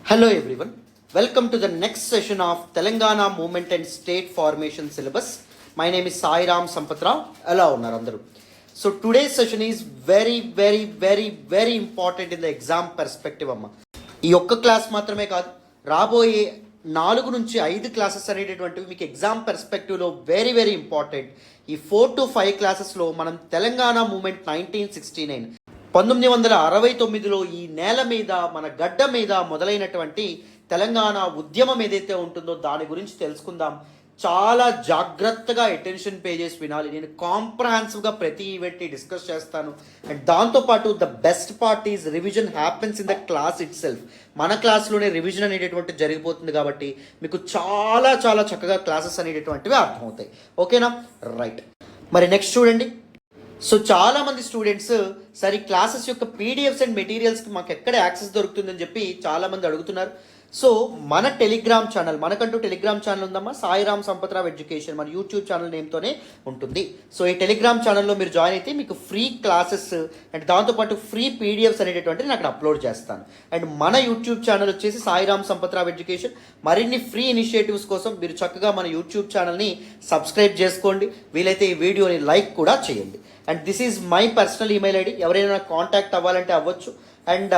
Hello everyone, welcome to the next session of Telangana Movement and State Formation Syllabus. My name is Sai Ram Sampatrao. Hello Narandaru. So today's session is very important in the exam perspective amma. ఈ ఒక్క class మాత్రమే కాదు, రాబోయే 4 నుంచి 5 classes అనేటటువంటివి మీకు exam పర్స్పెక్టివ్లో very important. ఈ 4 to 5 క్లాసెస్లో మనం తెలంగాణ మూమెంట్ 1969లో ఈ నేల మీద మన గడ్డ మీద మొదలైనటువంటి తెలంగాణ ఉద్యమం ఏదైతే ఉంటుందో దాని గురించి తెలుసుకుందాం. చాలా జాగ్రత్తగా అటెన్షన్ పే చేసి వినాలి. నేను కాంప్రహెన్సివ్గా ప్రతి ఈవెంట్ని డిస్కస్ చేస్తాను. అండ్ దాంతోపాటు the best part is revision happens in the class it self. మన క్లాస్లోనే రివిజన్ అనేటటువంటి జరిగిపోతుంది కాబట్టి మీకు చాలా చక్కగా క్లాసెస్ అనేటటువంటివి అర్థమవుతాయి. ఓకేనా? రైట్. మరి నెక్స్ట్ చూడండి. సో చాలామంది స్టూడెంట్స్ సార్ ఈ క్లాసెస్ యొక్క పీడిఎఫ్స్ అండ్ మెటీరియల్స్కి మాకు ఎక్కడ యాక్సెస్ దొరుకుతుందని చెప్పి చాలామంది అడుగుతున్నారు. సో మన టెలిగ్రామ్ ఛానల్, మనకంటూ టెలిగ్రామ్ ఛానల్ ఉందమ్మా, సాయిరామ్ సంపత్రావ్ ఎడ్యుకేషన్, మన యూట్యూబ్ ఛానల్ నేమ్తోనే ఉంటుంది. సో ఈ టెలిగ్రామ్ ఛానల్లో మీరు జాయిన్ అయితే మీకు ఫ్రీ క్లాసెస్ అండ్ దాంతోపాటు ఫ్రీ పీడిఎఫ్స్ అనేటటువంటిది నేను అక్కడ అప్లోడ్ చేస్తాను. అండ్ మన యూట్యూబ్ ఛానల్ వచ్చేసి సాయిరామ్ సంపత్రావ్ ఎడ్యుకేషన్. మరిన్ని ఫ్రీ ఇనిషియేటివ్స్ కోసం మీరు చక్కగా మన యూట్యూబ్ ఛానల్ని సబ్స్క్రైబ్ చేసుకోండి. వీలైతే ఈ వీడియోని లైక్ కూడా చేయండి. And this is my personal email ID. ఎవరైనా కాంటాక్ట్ అవ్వాలంటే అవ్వచ్చు. And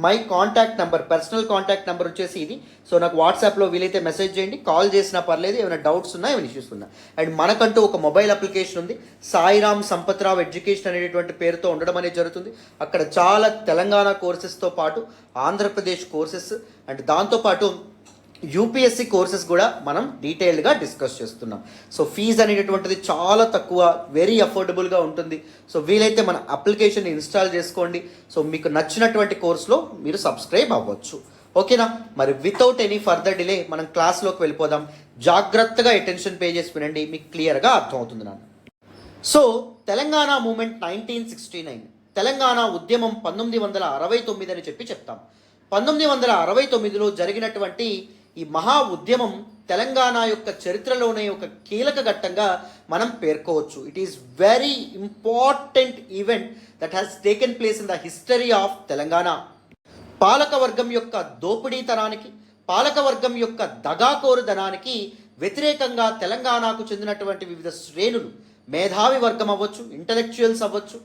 my contact number, personal contact number వచ్చేసి ఇది. సో నాకు వాట్సాప్లో వీలైతే మెసేజ్ చేయండి, కాల్ చేసినా పర్లేదు, ఏమైనా డౌట్స్ ఉన్నా ఏమైనా ఇష్యూస్ ఉన్నా. అండ్ మనకంటూ ఒక మొబైల్ అప్లికేషన్ ఉంది, సాయిరామ్ సంపత్రావ్ ఎడ్యుకేషన్ అనేటటువంటి పేరుతో ఉండడం అనేది జరుగుతుంది. అక్కడ చాలా తెలంగాణ కోర్సెస్తో పాటు ఆంధ్రప్రదేశ్ కోర్సెస్ అండ్ దాంతోపాటు యూపీఎస్సీ కోర్సెస్ కూడా మనం డీటెయిల్డ్గా డిస్కస్ చేస్తున్నాం. సో ఫీజు అనేటటువంటిది చాలా తక్కువ, వెరీ అఫోర్డబుల్గా ఉంటుంది. సో వీలైతే మన అప్లికేషన్ ఇన్స్టాల్ చేసుకోండి. సో మీకు నచ్చినటువంటి కోర్సులో మీరు సబ్స్క్రైబ్ అవ్వచ్చు. ఓకేనా? మరి వితౌట్ ఎనీ ఫర్దర్ డిలే మనం క్లాస్లోకి వెళ్ళిపోదాం. జాగ్రత్తగా అటెన్షన్ పే చేసి వినండి, మీకు క్లియర్గా అర్థమవుతుంది నాన్న. సో తెలంగాణ మూమెంట్ 1969, తెలంగాణ ఉద్యమం 1969 అని చెప్పి చెప్తాం. 1969లో జరిగినటువంటి ఈ మహా ఉద్యమం తెలంగాణ యొక్క చరిత్రలోనే ఒక కీలక ఘట్టంగా మనం పేర్కోవచ్చు. It is very important event that has taken place in the history of Telangana. పాలకవర్గం యొక్క దోపిడీతనానికి, పాలకవర్గం యొక్క దగాకోరుదనానికి వ్యతిరేకంగా తెలంగాణకు చెందినటువంటి వివిధ శ్రేణులు, మేధావి వర్గం అవ్వచ్చు, ఇంటలెక్చువల్స్ అవ్వచ్చు,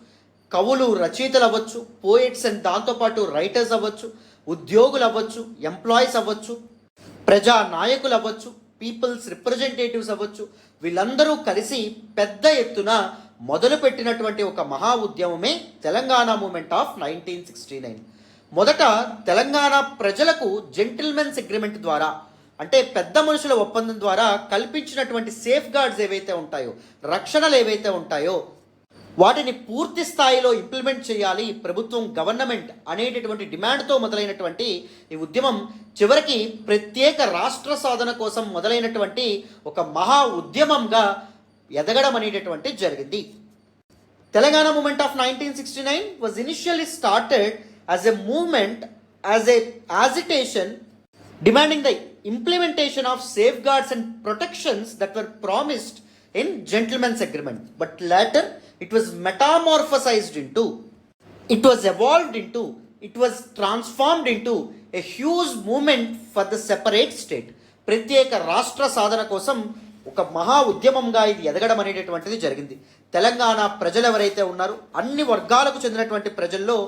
కవులు రచయితలు అవ్వచ్చు, పోయిట్స్ అండ్ దాంతోపాటు రైటర్స్ అవ్వచ్చు, ఉద్యోగులు అవ్వచ్చు, ఎంప్లాయీస్ అవ్వచ్చు, ప్రజా నాయకులు అవ్వచ్చు, పీపుల్స్ రిప్రజెంటేటివ్స్ అవ్వచ్చు, వీళ్ళందరూ కలిసి పెద్ద ఎత్తున మొదలుపెట్టినటువంటి ఒక మహా ఉద్యమమే తెలంగాణ మూమెంట్ ఆఫ్ 1969. మొదట తెలంగాణ ప్రజలకు జెంటిల్మెన్స్ అగ్రిమెంట్ ద్వారా, అంటే పెద్ద మనుషుల ఒప్పందం ద్వారా కల్పించినటువంటి సేఫ్ గార్డ్స్ ఏవైతే ఉంటాయో, రక్షణలు ఏవైతే ఉంటాయో వాటిని పూర్తి స్థాయిలో ఇంప్లిమెంట్ చేయాలి ప్రభుత్వం, గవర్నమెంట్ అనేటటువంటి డిమాండ్తో మొదలైనటువంటి ఈ ఉద్యమం చివరికి ప్రత్యేక రాష్ట్ర సాధన కోసం మొదలైనటువంటి ఒక మహా ఉద్యమంగా ఎదగడం అనేటటువంటి జరిగింది. Telangana movement of 1969 was initially started as a movement, as a agitation demanding the implementation of safeguards and protections that were promised in gentleman's agreement, but later it was metamorphosized into, it was evolved into, it was transformed into a huge movement for the separate state. ప్రత్యేక రాష్ట్ర సాధన కోసం ఒక మహా ఉద్యమంగా ఇది ఎదగడం అనేటటువంటిది జరిగింది. తెలంగాణ ప్రజలు ఎవరైతే ఉన్నారో అన్ని వర్గాలకు చెందినటువంటి ప్రజల్లో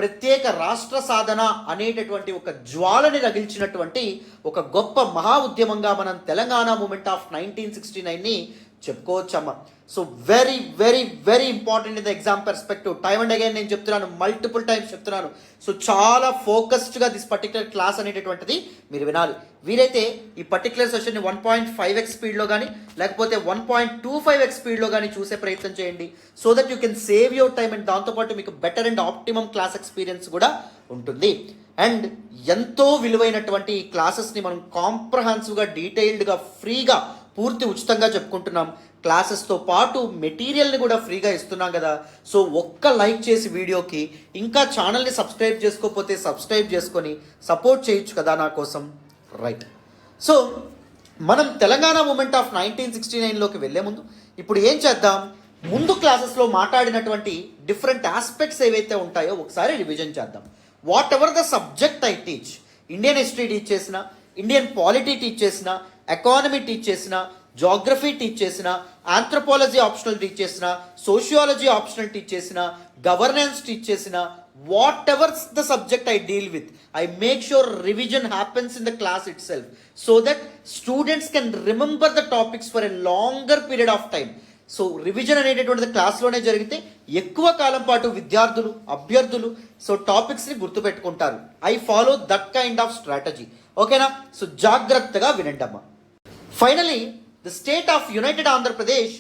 ప్రత్యేక రాష్ట్ర సాధన అనేటటువంటి ఒక జ్వాలని రగిల్చినటువంటి ఒక గొప్ప మహా ఉద్యమంగా మనం తెలంగాణ మూమెంట్ ఆఫ్ 1969ని చెప్పుకోవచ్చమ్మా. So very important in the exam perspective. Time and again నేను చెప్తున్నాను, మల్టిపుల్ టైమ్స్ చెప్తున్నాను. సో చాలా ఫోకస్డ్గా దిస్ పర్టికులర్ క్లాస్ అనేటటువంటిది మీరు వినాలి. వీరైతే ఈ పర్టికులర్ సెషన్ని 1.5x స్పీడ్లో కానీ లేకపోతే 1.25x స్పీడ్లో కానీ చూసే ప్రయత్నం చేయండి. So that you can save your time and దాంతోపాటు మీకు better and optimum class experience కూడా ఉంటుంది. అండ్ ఎంతో విలువైనటువంటి ఈ క్లాసెస్ని మనం కాంప్రహెన్సివ్గా, డీటెయిల్డ్గా, ఫ్రీగా, పూర్తి ఉచితంగా చెప్పుకుంటున్నాం. క్లాసెస్తో పాటు మెటీరియల్ని కూడా ఫ్రీగా ఇస్తున్నాం కదా. సో ఒక్క లైక్ చేసి వీడియోకి, ఇంకా ఛానల్ని సబ్స్క్రైబ్ చేసుకోకపోతే సబ్స్క్రైబ్ చేసుకొని సపోర్ట్ చేయొచ్చు కదా నా కోసం. రైట్. సో మనం తెలంగాణ మూమెంట్ ఆఫ్ 1969లోకి వెళ్ళే ముందు ఇప్పుడు ఏం చేద్దాం, ముందు క్లాసెస్లో మాట్లాడినటువంటి డిఫరెంట్ ఆస్పెక్ట్స్ ఏవైతే ఉంటాయో ఒకసారి రివిజన్ చేద్దాం. What ever the subject I teach, Indian history teach చేసిన, ఇండియన్ పాలిటీ టీచ్ చేసిన, ఎకానమీ టీచ్ చేసిన, జాగ్రఫీ టీచ్ చేసిన, ఆంథ్రోపాలజీ ఆప్షనల్ టీచ్ చేసిన, సోషియాలజీ ఆప్షనల్ టీచ్ చేసిన, గవర్నెన్స్ టీచ్ చేసిన, what ever the subject I deal with, I make sure revision happens in the class it self so that students can remember the topics for a longer period of time. So revision అనేటటువంటిది క్లాస్లోనే జరిగితే ఎక్కువ కాలం పాటు విద్యార్థులు, అభ్యర్థులు టాపిక్స్ని గుర్తుపెట్టుకుంటారు. I follow that kind of strategy. ఓకేనా? సో జాగ్రత్తగా వినండి అమ్మా. Finally the state of united Andhra Pradesh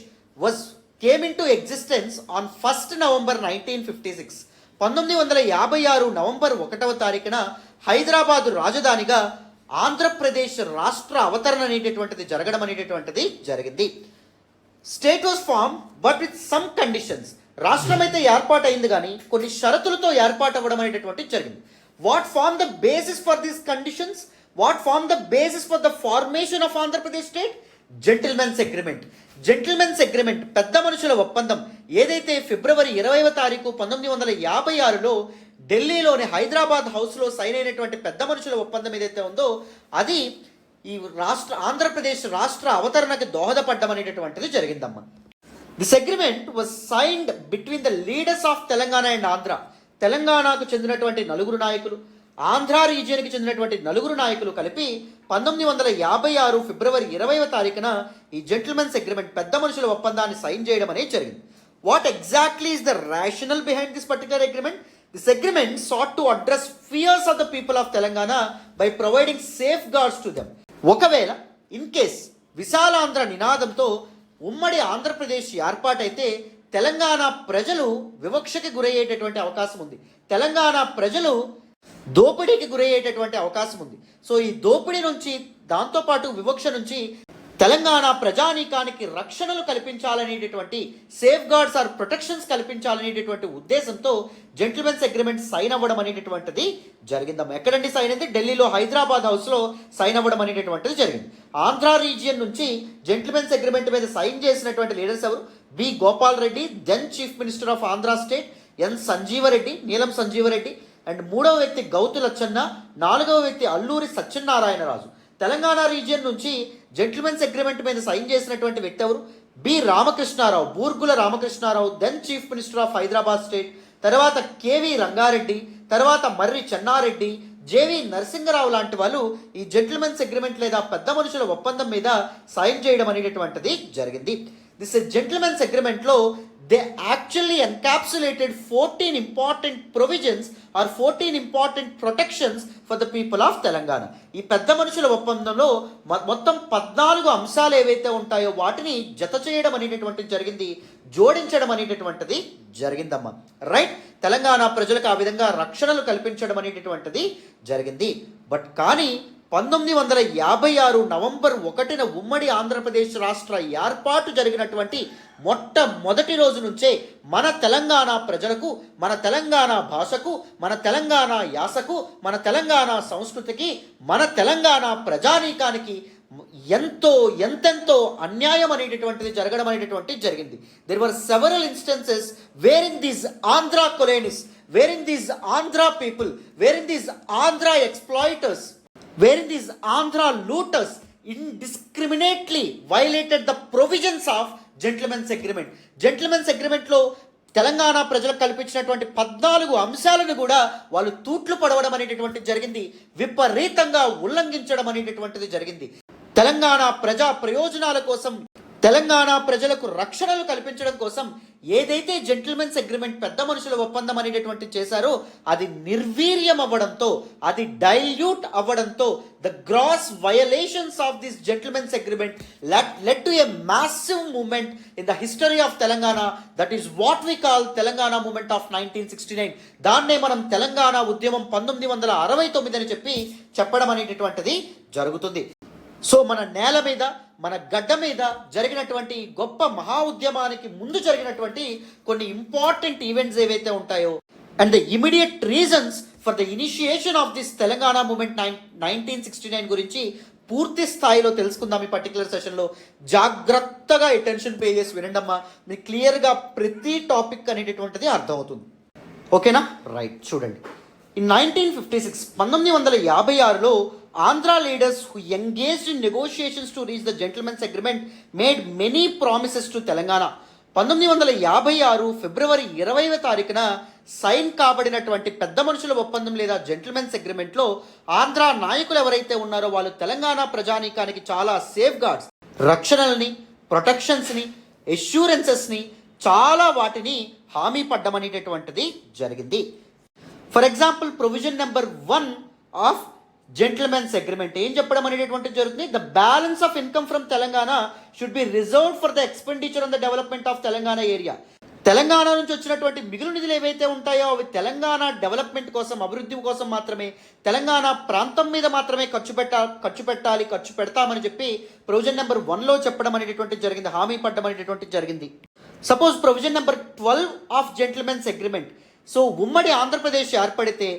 came in to existence on 1st November 1956. 1956 November 1వ తారీఖున హైదరాబాదు రాజధానిగా ఆంధ్రప్రదేశ్ రాష్ట్ర అవతరణ అనేటటువంటిది జరగడం అనేటటువంటిది జరిగింది. State was form but with some conditions. రాష్ట్రం అయితే ఏర్పాటైంది కానీ కొన్ని షరతులతో ఏర్పాటు అవ్వడం అనేటటువంటిది జరిగింది. What form the basis for these conditions? What form the basis for the formation of Andhra Pradesh state? Gentlemen's agreement. Gentlemen's agreement, పెద్ద మనుషుల ఒప్పందం ఏదైతే ఫిబ్రవరి 20వ తారీఖు 1956లో ఢిల్లీలోని హైదరాబాద్ హౌస్లో సైన్ అయినటువంటి పెద్ద మనుషుల ఒప్పందం ఏదైతే ఉందో అది ఈ ఆంధ్రప్రదేశ్ రాష్ట్ర అవతరణకు దోహదపడ్డం అనేటటువంటిది జరిగిందమ్మా. This agreement was signed between the leaders of Telangana and Andhra. తెలంగాణకు చెందినటువంటి నలుగురు నాయకులు, ఆంధ్ర రీజియన్కి చెందినటువంటి నలుగురు నాయకులు కలిపి 1956 ఫిబ్రవరి 20వ తారీఖున ఈ జెంటిల్మెన్స్ అగ్రిమెంట్, పెద్ద మనుషుల ఒప్పందాన్ని సైన్ చేయడం అనేది జరిగింది. What exactly is the rational behind this particular agreement? This agreement sought to address fears of the people of Telangana by providing safeguards to them. ఒకవేళ ఇన్ కేస్ విశాలాంధ్ర నినాదంతో ఉమ్మడి ఆంధ్రప్రదేశ్ ఏర్పాటైతే తెలంగాణ ప్రజలు వివక్షకి గురయ్యేటటువంటి అవకాశం ఉంది. తెలంగాణ ప్రజలు దోపిడీకి గురయ్యేటటువంటి అవకాశం ఉంది. సో ఈ దోపిడీ నుంచి, దాంతోపాటు వివక్ష నుంచి తెలంగాణ ప్రజానీకానికి రక్షణలు కల్పించాలనేటటువంటి, సేఫ్ గార్డ్స్ ఆర్ ప్రొటెక్షన్స్ కల్పించాలనేటటువంటి ఉద్దేశంతో జెంటిల్మెన్స్ అగ్రిమెంట్ సైన్ అవ్వడం అనేటటువంటిది జరిగిందమ్మా. ఎక్కడండి సైన్ అయింది? ఢిల్లీలో హైదరాబాద్ హౌస్లో సైన్ అవ్వడం అనేటటువంటిది జరిగింది. ఆంధ్ర రీజియన్ నుంచి జెంటిల్మెన్స్ అగ్రిమెంట్ మీద సైన్ చేసినటువంటి లీడర్స్ ఎవరు? B Gopal Reddy, then chief minister of Andhra state, N Sanjeeva Reddy, Neelam Sanjeeva Reddy, and మూడవ వ్యక్తి గౌతు లచ్చన్న, నాలుగవ వ్యక్తి అల్లూరి సత్యనారాయణరాజు. తెలంగాణ రీజియన్ నుంచి జెంటిల్మెన్స్ అగ్రిమెంట్ మీద సైన్ చేసినటువంటి వ్యక్తి ఎవరు? B Ramakrishna Rao, Burgula Ramakrishna Rao, then chief minister of Hyderabad state, తర్వాత కేవి రంగారెడ్డి, తర్వాత మర్రి చెన్నారెడ్డి, జేవి నరసింగరావు లాంటి వాళ్ళు ఈ జెంటిల్మెన్స్ అగ్రిమెంట్ లేదా పెద్ద మనుషుల ఒప్పందం మీద సైన్ చేయడం అనేటటువంటిది జరిగింది. దిస్ జెంటిల్మెన్స్ అగ్రిమెంట్లో they actually encapsulated 14 important provisions or 14 important protections for the people of Telangana. ఈ పెద్ద మనుషుల ఒప్పందంలో మొత్తం 14 అంశాలు ఏవైతే ఉంటాయో వాటిని జత చేయడం అనేటటువంటిది జరిగింది, జోడించడం అనేటటువంటిది జరిగిందమ్మా. రైట్? తెలంగాణ ప్రజలకు ఆ విధంగా రక్షణలు కల్పించడం అనేటటువంటిది జరిగింది. బట్ కానీ 1956 నవంబర్ 1న ఉమ్మడి ఆంధ్రప్రదేశ్ రాష్ట్ర ఏర్పాటు జరిగినటువంటి మొట్టమొదటి రోజు నుంచే మన తెలంగాణ ప్రజలకు, మన తెలంగాణ భాషకు, మన తెలంగాణ యాసకు, మన తెలంగాణ సంస్కృతికి, మన తెలంగాణ ప్రజానీకానికి ఎంతెంతో అన్యాయం అనేటటువంటిది జరగడం అనేటటువంటిది జరిగింది. There were several instances where in these Andhra colonies, where in these Andhra people, where in these Andhra exploiters, wherein these Andhra looters indiscriminately violated the provisions of Gentleman's Agreement. Gentleman's Agreement లో తెలంగాణ ప్రజలకు కల్పించినటువంటి 14 అంశాలను కూడా వాళ్ళు తూట్లు పడవడం అనేటటువంటిది జరిగింది, విపరీతంగా ఉల్లంఘించడం అనేటటువంటిది జరిగింది. తెలంగాణ ప్రజా ప్రయోజనాల కోసం, తెలంగాణ ప్రజలకు రక్షణలు కల్పించడం కోసం ఏదైతే జెంటిల్మెన్స్ అగ్రిమెంట్, పెద్ద మనుషుల ఒప్పందం అనేటటువంటి చేశారో అది నిర్వీర్యం అవ్వడంతో, అది డైల్యూట్ అవ్వడంతో the gross violations of this gentlemen's agreement led to a massive movement in the history of Telangana. That is what we call Telangana movement of 1969. దాన్నే మనం తెలంగాణ ఉద్యమం 1969 అని చెప్పడం అనేటటువంటిది జరుగుతుంది. సో మన నేల మీద, మన గడ్డ మీద జరిగినటువంటి గొప్ప మహా ఉద్యమానికి ముందు జరిగినటువంటి కొన్ని ఇంపార్టెంట్ ఈవెంట్స్ ఏవైతే ఉంటాయో and the immediate reasons for the initiation of this Telangana movement 1969 గురించి పూర్తి స్థాయిలో తెలుసుకుందాం ఈ పర్టికులర్ సెషన్లో. జాగ్రత్తగా అటెన్షన్ పే చేసి వినండమ్మా, మీకు క్లియర్గా ప్రతి టాపిక్ అనేటటువంటిది అర్థమవుతుంది. ఓకేనా? రైట్, చూడండి. ఇన్ 1956లో Andhra leaders who engaged in negotiations to reach the gentlemen's agreement made many promises to Telangana. 1956 ఫిబ్రవరి 20వ తారీఖున సైన్ కాబడినటువంటి పెద్ద మనుషుల ఒప్పందం లేదా జెంటిల్మెన్స్ అగ్రిమెంట్లో ఆంధ్ర నాయకులు ఎవరైతే ఉన్నారో వాళ్ళు తెలంగాణ ప్రజానీకానికి చాలా సేఫ్ గార్డ్స్, రక్షణల్ని, ప్రొటెక్షన్స్ని, ఎష్యూరెన్సెస్ని, చాలా వాటిని హామీ పడ్డమనేటటువంటిది జరిగింది. For example provision number 1 of gentlemen's agreement ఏం చెప్పడం అనేటటువంటిది జరుగుతుంది. The balance of income from Telangana should B reserved for the expenditure on the development of Telangana area. Telangana నుంచి వచ్చినటువంటి మిగులు నిధులు ఏవైతే ఉంటాయో అవి తెలంగాణ డెవలప్మెంట్ కోసం, అభివృద్ధి కోసం మాత్రమే, తెలంగాణ ప్రాంతం మీద మాత్రమే ఖర్చు పెడతామని చెప్పి ప్రొవిజన్ నెంబర్ 1లో చెప్పడం అనేటటువంటిది జరిగింది, హామీ పడ్డం అనేటటువంటిది జరిగింది. Suppose provision number 12 of gentlemen's agreement. So ఉమ్మడి ఆంధ్రప్రదేశ్ ఏర్పడితే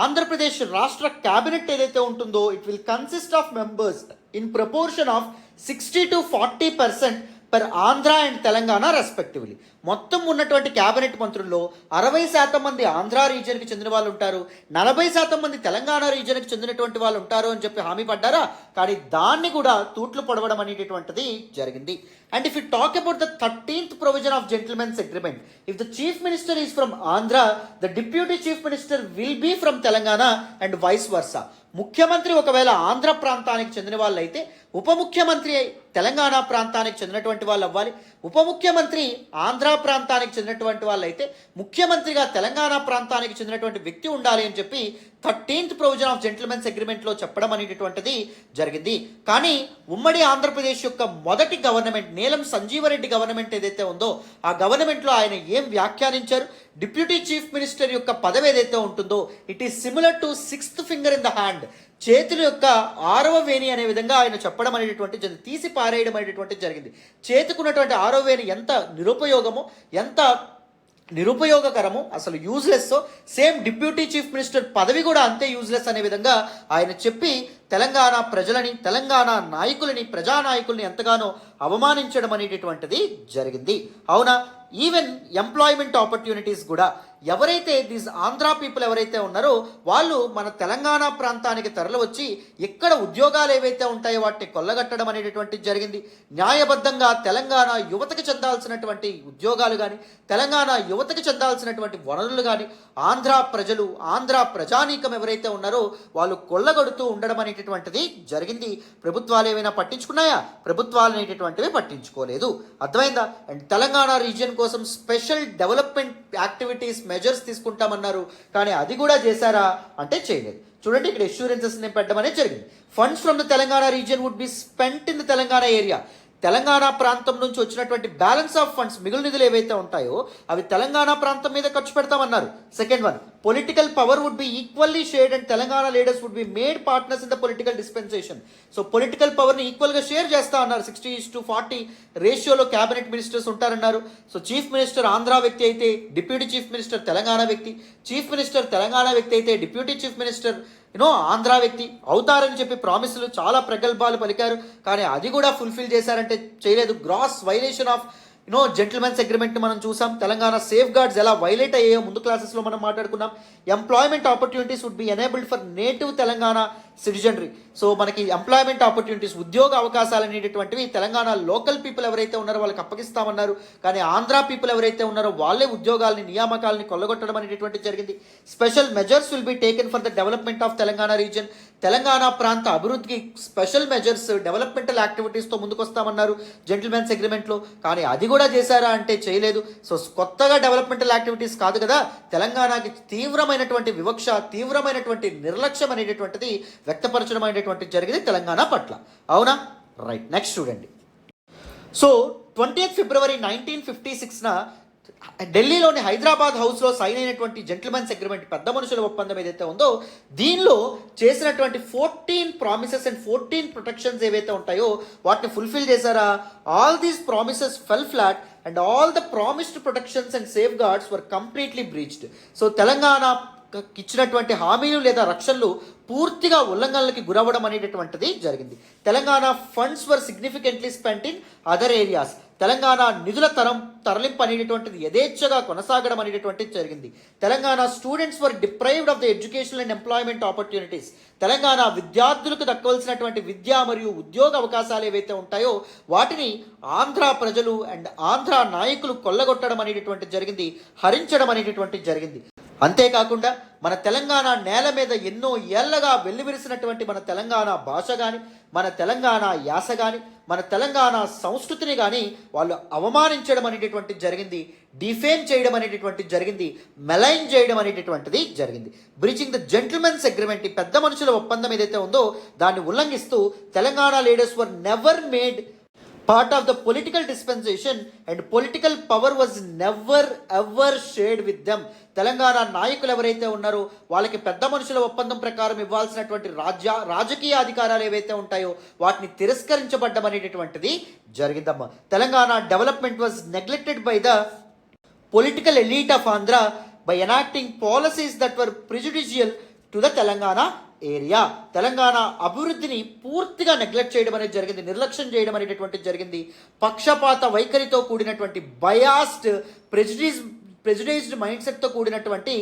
ఆంధ్రప్రదేశ్ రాష్ట్ర క్యాబినెట్ ఏదైతే ఉంటుందో it will consist of members in proportion of 60 to 40% per Andhra and Telangana respectively. మొత్తం ఉన్నటువంటి క్యాబినెట్ మంత్రుల్లో 60% మంది ఆంధ్ర రీజియన్కి చెందిన వాళ్ళు ఉంటారు, 40% మంది తెలంగాణ రీజియన్కి చెందినటువంటి వాళ్ళు ఉంటారు అని చెప్పి హామీ పడ్డారా. కానీ దాన్ని కూడా తూట్లు పొడవడం అనేటటువంటిది జరిగింది. And if you talk about the 13th provision of gentleman's agreement, if the chief minister is from Andhra, the deputy chief minister will be from Telangana and vice versa. ముఖ్యమంత్రి ఒకవేళ ఆంధ్ర ప్రాంతానికి చెందిన వాళ్ళు అయితే ఉప ముఖ్యమంత్రి తెలంగాణ ప్రాంతానికి చెందినటువంటి వాళ్ళు అవ్వాలి. ఉప ముఖ్యమంత్రి ఆంధ్ర ప్రాంతానికి చెందినటువంటి వాళ్ళు అయితే ముఖ్యమంత్రిగా తెలంగాణ ప్రాంతానికి చెందినటువంటి వ్యక్తి ఉండాలి అని చెప్పి 13th provision ఆఫ్ జెంటిల్మెన్స్ అగ్రిమెంట్లో చెప్పడం అనేటటువంటిది జరిగింది. కానీ ఉమ్మడి ఆంధ్రప్రదేశ్ యొక్క మొదటి గవర్నమెంట్, నీలం సంజీవరెడ్డి గవర్నమెంట్ ఏదైతే ఉందో ఆ గవర్నమెంట్లో ఆయన ఏం వ్యాఖ్యానించారు, డిప్యూటీ చీఫ్ మినిస్టర్ యొక్క పదవి ఏదైతే ఉంటుందో it is similar to 6th finger in the hand, చేతుల యొక్క 6వ వేణి అనే విధంగా ఆయన చెప్పడం అనేటటువంటి జరిగింది, తీసి పారేయడం అనేటటువంటిది జరిగింది. చేతుకున్నటువంటి 6వ వేణి ఎంత నిరుపయోగకరము, అసలు useless, same deputy chief minister పదవి కూడా అంతే యూజ్లెస్ అనే విధంగా ఆయన చెప్పి తెలంగాణ ప్రజలని, తెలంగాణ నాయకులని, ప్రజానాయకుల్ని ఎంతగానో అవమానించడం అనేటటువంటిది జరిగింది. అవునా, ఈవెన్ ఎంప్లాయ్మెంట్ ఆపర్చునిటీస్ కూడా ఎవరైతే దీస్ ఆంధ్రా పీపుల్ ఎవరైతే ఉన్నారో వాళ్ళు మన తెలంగాణ ప్రాంతానికి తరలి వచ్చి ఎక్కడ ఉద్యోగాలు ఏవైతే ఉంటాయో వాటిని కొల్లగట్టడం అనేటటువంటిది జరిగింది. న్యాయబద్ధంగా తెలంగాణ యువతకి చెందాల్సినటువంటి ఉద్యోగాలు కానీ, తెలంగాణ యువతకి చెందాల్సినటువంటి వనరులు కానీ ఆంధ్ర ప్రజలు, ఆంధ్ర ప్రజానీకం ఎవరైతే ఉన్నారో వాళ్ళు కొల్లగొడుతూ ఉండడం అనేటటువంటిది జరిగింది. ప్రభుత్వాలు ఏమైనా పట్టించుకున్నాయా? ప్రభుత్వాలు అనేటటువంటివి పట్టించుకోలేదు. అర్థమైందా? అండ్ తెలంగాణ రీజియన్ కోసం స్పెషల్ డెవలప్మెంట్ యాక్టివిటీస్, మెజర్స్ తీసుకుంటామన్నారు, కానీ అది కూడా చేశారా అంటే చేయలేదు. చూడండి, ఇక్కడ ఎష్యూరెన్సెస్ పెట్టడం అనేది జరిగింది. Funds from the Telangana region would be spent in the Telangana area. Telangana ప్రాంతం నుంచి వచ్చినటువంటి బ్యాలెన్స్ ఆఫ్ ఫండ్స్, మిగులు నిధులు ఏవైతే ఉంటాయో అవి తెలంగాణ ప్రాంతం మీద ఖర్చు పెడతామన్నారు. Second one, political power would be equally shared and Telangana leaders would be made partners in the political dispensation. So political పవర్ని ఈక్వల్గా షేర్ చేస్తా అన్నారు. 60:40 రేషియోలో క్యాబినెట్ మినిస్టర్స్ ఉంటారన్నారు. సో చీఫ్ మినిస్టర్ ఆంధ్ర వ్యక్తి అయితే డిప్యూటీ చీఫ్ మినిస్టర్ తెలంగాణ వ్యక్తి, చీఫ్ మినిస్టర్ తెలంగాణ వ్యక్తి అయితే డిప్యూటీ చీఫ్ మినిస్టర్ ఆంధ్ర వ్యక్తి అవుతారని చెప్పి ప్రామిసులు, చాలా ప్రగల్భాలు పలికారు. కానీ అది కూడా ఫుల్ఫిల్ చేశారంటే చేయలేదు. Gross violation of gentlemen's agreement మనం చూసాం. తెలంగాణ సేఫ్ గార్డ్స్ ఎలా వైలేట్ అయ్యాయో ముందు క్లాసెస్లో మనం మాట్లాడుకున్నాం. Employment opportunities would be enabled for native Telangana citizenry. So మనకి ఎంప్లాయ్మెంట్ ఆపర్చునిటీస్, ఉద్యోగ అవకాశాలు అనేటటువంటివి తెలంగాణ లోకల్ పీపుల్ ఎవరైతే ఉన్నారో వాళ్ళకి అప్పగిస్తామన్నారు. కానీ ఆంధ్ర పీపుల్ ఎవరైతే ఉన్నారో వాళ్ళే ఉద్యోగాలని, నియామకాలని కొల్లగొట్టడం అనేటటువంటిది జరిగింది. Special measures will be taken for the development of Telangana region. Telangana ప్రాంత అభివృద్ధికి స్పెషల్ మెజర్స్, డెవలప్మెంటల్ యాక్టివిటీస్తో ముందుకొస్తామన్నారు జెంటిల్మెన్స్ అగ్రిమెంట్లో. కానీ అది కూడా చేశారా అంటే చేయలేదు. సో కొత్తగా డెవలప్మెంటల్ యాక్టివిటీస్ కాదు కదా, తెలంగాణకి తీవ్రమైనటువంటి వివక్ష, తీవ్రమైనటువంటి నిర్లక్ష్యం అనేటటువంటిది వ్యక్తపరచడం అనేటువంటి జరిగింది తెలంగాణ పట్ల. అవునా? రైట్, నెక్స్ట్ చూడండి. సో 20th February 1956న ఢిల్లీలోని హైదరాబాద్ హౌస్లో సైన్ అయినటువంటి జెంటిల్మెన్స్ అగ్రిమెంట్, పెద్ద మనుషుల ఒప్పందం ఏదైతే ఉందో దీనిలో చేసినటువంటి 14 ప్రామిసెస్ అండ్ 14 ప్రొటెక్షన్స్ ఏవైతే ఉంటాయో వాటిని ఫుల్ఫిల్ చేశారా? All these promises fell flat and all the promised protections and safeguards were completely breached. So Telangana ఇచ్చినటువంటి హామీలు లేదా రక్షణలు పూర్తిగా ఉల్లంఘనలకి గురవ్వడం అనేటటువంటిది జరిగింది. Telangana funds were significantly spent in other areas. Telangana నిధుల తరలింపు అనేటటువంటిది యథేచ్ఛగా కొనసాగడం అనేటటువంటిది జరిగింది. Telangana students were deprived of the educational and employment opportunities. Telangana విద్యార్థులకు దక్కవలసినటువంటి విద్యా మరియు ఉద్యోగ అవకాశాలు ఏవైతే ఉంటాయో వాటిని ఆంధ్ర ప్రజలు అండ్ ఆంధ్ర నాయకులు కొల్లగొట్టడం అనేటటువంటిది జరిగింది, హరించడం అనేటటువంటిది జరిగింది. అంతేకాకుండా మన తెలంగాణ నేల మీద ఎన్నో ఏళ్లగా వెల్లివిరిసినటువంటి మన తెలంగాణ భాష కానీ, మన తెలంగాణ యాస కానీ, మన తెలంగాణ సంస్కృతిని కానీ వాళ్ళు అవమానించడం అనేటటువంటిది జరిగింది, డిఫేమ్ చేయడం అనేటటువంటిది జరిగింది, మెలైన్ చేయడం అనేటటువంటిది జరిగింది. బ్రీచింగ్ ద జెంటిల్మెన్స్ అగ్రిమెంట్, ఈ పెద్ద మనుషుల ఒప్పందం ఏదైతే ఉందో దాన్ని ఉల్లంఘిస్తూ Telangana leaders were never made part of the political dispensation and political power was never ever shared with them. Telangana నాయకులు ఎవరైతే ఉన్నారో వాళ్ళకి పెద్ద మనుషుల ఒప్పందం ప్రకారం ఇవ్వాల్సినటువంటి రాజకీయ అధికారాలు ఏవైతే ఉంటాయో వాటిని తిరస్కరించబడ్డం అనేటటువంటిది జరిగిందమ్మా. Telangana development was neglected by the political elite of Andhra by enacting policies that were ప్రిజుడిషియల్ to the Telangana area. Telangana అభివృద్ధిని పూర్తిగా నెగ్లెక్ట్ చేయడం అనేది జరిగింది, నిర్లక్ష్యం చేయడం అనేటటువంటిది జరిగింది. పక్షపాత వైఖరితో కూడినటువంటి బయాస్డ్ ప్రెజుడైజ్డ్ మైండ్ సెట్తో కూడినటువంటి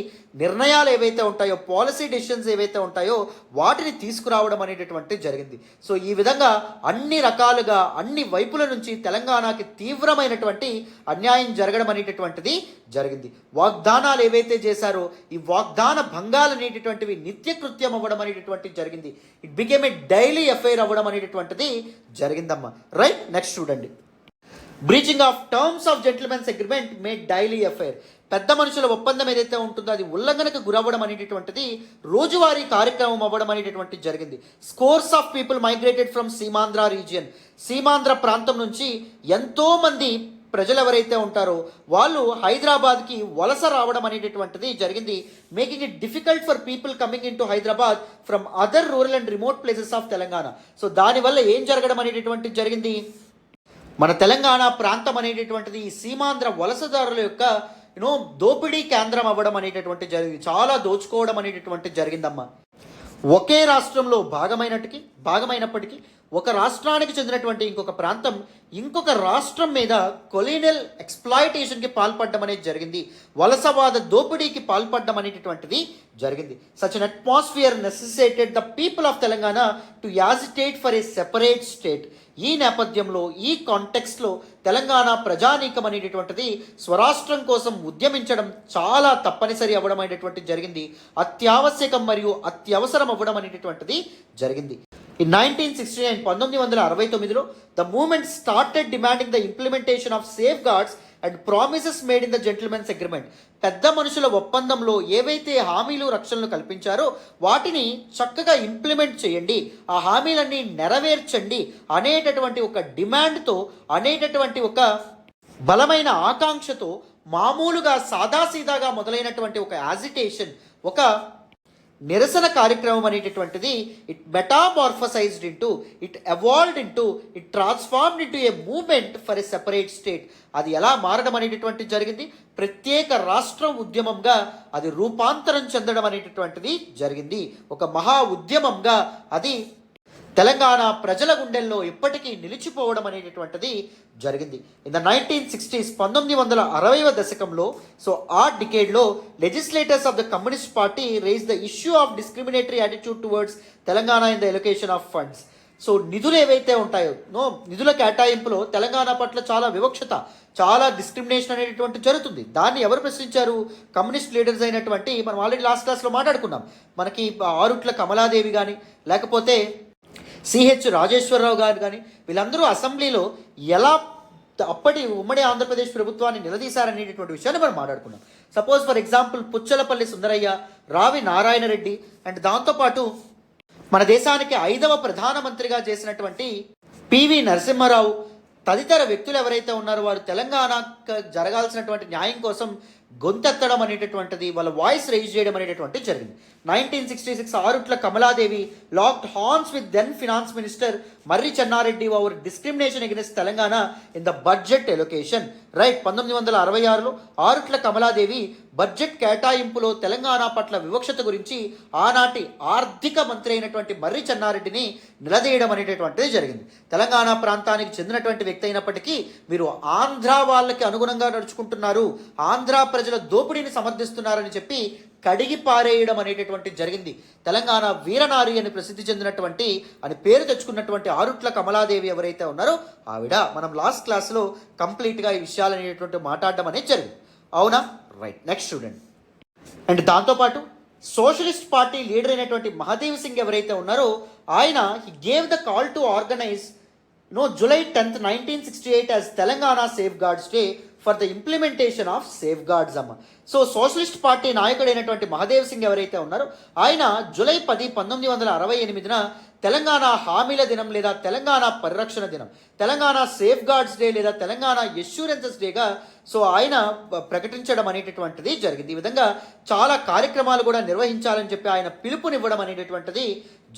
నిర్ణయాలు ఏవైతే ఉంటాయో, పాలసీ డెసిషన్స్ ఏవైతే ఉంటాయో వాటిని తీసుకురావడం అనేటటువంటిది జరిగింది. సో ఈ విధంగా అన్ని రకాలుగా అన్ని వైపుల నుంచి తెలంగాణకి తీవ్రమైనటువంటి అన్యాయం జరగడం అనేటటువంటిది జరిగింది. వాగ్దానాలు ఏవైతే చేశారో ఈ వాగ్దాన భంగాలు అనేటటువంటివి నిత్యకృత్యం అవ్వడం అనేటటువంటిది జరిగింది. It became a daily affair అవ్వడం అనేటటువంటిది జరిగిందమ్మా. రైట్, నెక్స్ట్ చూడండి. Breaching of terms of gentlemen's agreement made daily affair. పెద్ద మనుషుల ఒప్పందం ఏదైతే ఉంటుందో అది ఉల్లంఘనకు గురవ్వడం అనేటటువంటిది రోజువారీ కార్యక్రమం అవ్వడం అనేటటువంటిది జరిగింది. Scores of people migrated from Seemandhra region. Seemandhra ప్రాంతం నుంచి ఎంతో మంది ప్రజలు ఎవరైతే ఉంటారో వాళ్ళు హైదరాబాద్కి వలస రావడం అనేటటువంటిది జరిగింది, making it difficult for people coming in to Hyderabad from other rural and remote places of Telangana. So దానివల్ల ఏం జరగడం అనేటటువంటిది జరిగింది, మన తెలంగాణ ప్రాంతం అనేటటువంటిది ఈ సీమాంధ్ర వలసదారుల యొక్క దోపిడీ కేంద్రం అవ్వడం అనేటటువంటి జరిగింది, చాలా దోచుకోవడం అనేటటువంటి జరిగిందమ్మా. ఒకే రాష్ట్రంలో భాగమైనప్పటికీ ఒక రాష్ట్రానికి చెందినటువంటి ఇంకొక ప్రాంతం ఇంకొక రాష్ట్రం మీద కొలీనియల్ ఎక్స్ప్లాయిటేషన్కి పాల్పడడం అనేది జరిగింది, వలసవాద దోపిడీకి పాల్పడడం అనేటటువంటిది జరిగింది. Such an atmosphere నెసెసిటేటెడ్ the people of Telangana to agitate for a separate state. ఈ నేపథ్యంలో ఈ కాంటెక్స్ట్లో తెలంగాణ ప్రజానీకం అనేటటువంటిది స్వరాష్ట్రం కోసం ఉద్యమించడం చాలా తప్పనిసరి అవ్వడం అనేటటువంటిది జరిగింది, అత్యావశ్యకం మరియు అత్యవసరం అవ్వడం అనేటటువంటిది జరిగింది. In 1969, 1969లో the movement started demanding the implementation of safeguards and promises made in the gentlemen's agreement. పెద్ద మనుషుల ఒప్పందంలో ఏవైతే హామీలు రక్షణలు కల్పించారో వాటిని చక్కగా ఇంప్లిమెంట్ చేయండి, ఆ హామీలన్నీ నెరవేర్చండి అనేటటువంటి ఒక డిమాండ్తో, అనేటటువంటి ఒక బలమైన ఆకాంక్షతో మామూలుగా సాదాసీదాగా మొదలైనటువంటి ఒక యాజిటేషన్, ఒక నిరసన కార్యక్రమం అనేటటువంటిది it metamorphosized into, it evolved into, it transformed into a movement for a separate state. అది ఎలా మారడం అనేటటువంటిది జరిగింది, ప్రత్యేక రాష్ట్రం ఉద్యమంగా అది రూపాంతరం చెందడం అనేటటువంటిది జరిగింది, ఒక మహా ఉద్యమంగా అది తెలంగాణ ప్రజల గుండెల్లో ఇప్పటికీ నిలిచిపోవడం అనేటటువంటిది జరిగింది. ఇన్ ద 1960s, 1960వ దశకంలో, సో ఆ డికేడ్లో legislators of the communist party raise the issue of discriminatory attitude towards Telangana in the allocation of funds. So నిధులు ఏవైతే ఉంటాయో, నిధుల కేటాయింపులో తెలంగాణ పట్ల చాలా వివక్షత, చాలా డిస్క్రిమినేషన్ అనేటటువంటి జరుగుతుంది. దాన్ని ఎవరు ప్రశ్నించారు, కమ్యూనిస్ట్ లీడర్స్ అయినటువంటి, మనం ఆల్రెడీ లాస్ట్ క్లాస్లో మాట్లాడుకున్నాం, మనకి ఆరుట్ల కమలాదేవి కానీ, లేకపోతే సిహెచ్ రాజేశ్వరరావు గారు కానీ, వీళ్ళందరూ అసెంబ్లీలో ఎలా అప్పటి ఉమ్మడి ఆంధ్రప్రదేశ్ ప్రభుత్వాన్ని నిలదీశారనేటటువంటి విషయాన్ని మనం మాట్లాడుకున్నాం. Suppose for example Puchalapalli Sundarayya, రావి నారాయణ రెడ్డి, అండ్ దాంతోపాటు మన దేశానికి 5వ ప్రధానమంత్రిగా చేసినటువంటి పివి నరసింహారావు తదితర వ్యక్తులు ఎవరైతే ఉన్నారో వారు తెలంగాణ జరగాల్సినటువంటి న్యాయం కోసం గొంతెత్తడం అనేటటువంటిది, వాళ్ళ వాయిస్ రైజ్ చేయడం అనేటటువంటిది జరిగింది. 1966 Arutla Kamaladevi locked horns with then finance minister Marri Chenna Reddy over discrimination against Telangana in the budget allocation. Right, 1966లో ఆరుట్ల కమలాదేవి బడ్జెట్ కేటాయింపులో తెలంగాణ పట్ల వివక్షత గురించి ఆనాటి ఆర్థిక మంత్రి అయినటువంటి మర్రి చెన్నారెడ్డిని నిలదీయడం అనేటటువంటిది జరిగింది. తెలంగాణ ప్రాంతానికి చెందినటువంటి వ్యక్తి అయినప్పటికీ మీరు ఆంధ్ర వాళ్ళకి అనుగుణంగా నడుచుకుంటున్నారు, ఆంధ్ర ప్రజల దోపిడీని సమర్థిస్తున్నారని చెప్పి కడిగి పారేయడం అనేటటువంటి జరిగింది. తెలంగాణ వీరనారి అని ప్రసిద్ధి చెందినటువంటి అని పేరు తెచ్చుకున్నటువంటి ఆరుట్ల కమలాదేవి ఎవరైతే ఉన్నారో ఆవిడ మనం లాస్ట్ క్లాస్లో కంప్లీట్గా ఈ విషయాలు అనేటటువంటి మాట్లాడడం అనేది జరిగింది. అవునా? రైట్, నెక్స్ట్ చూడండి. అండ్ దాంతోపాటు సోషలిస్ట్ పార్టీ లీడర్ అయినటువంటి మహదేవ్ సింగ్ ఎవరైతే ఉన్నారో ఆయన he gave the call to organise July 10th, 1968 as Telangana Safeguards Day for the implementation of safeguards అమ్మ. సో సోషలిస్ట్ పార్టీ నాయకుడైనటువంటి మహదేవ్ సింగ్ ఎవరైతే ఉన్నారో ఆయన జూలై 10, 1968న తెలంగాణ హామీల దినం లేదా తెలంగాణ పరిరక్షణ దినం, తెలంగాణ సేఫ్ గార్డ్స్ డే లేదా తెలంగాణ ఎష్యూరెన్సెస్ డేగా సో ఆయన ప్రకటించడం అనేటటువంటిది జరిగింది. ఈ విధంగా చాలా కార్యక్రమాలు కూడా నిర్వహించాలని చెప్పి ఆయన పిలుపునివ్వడం అనేటటువంటిది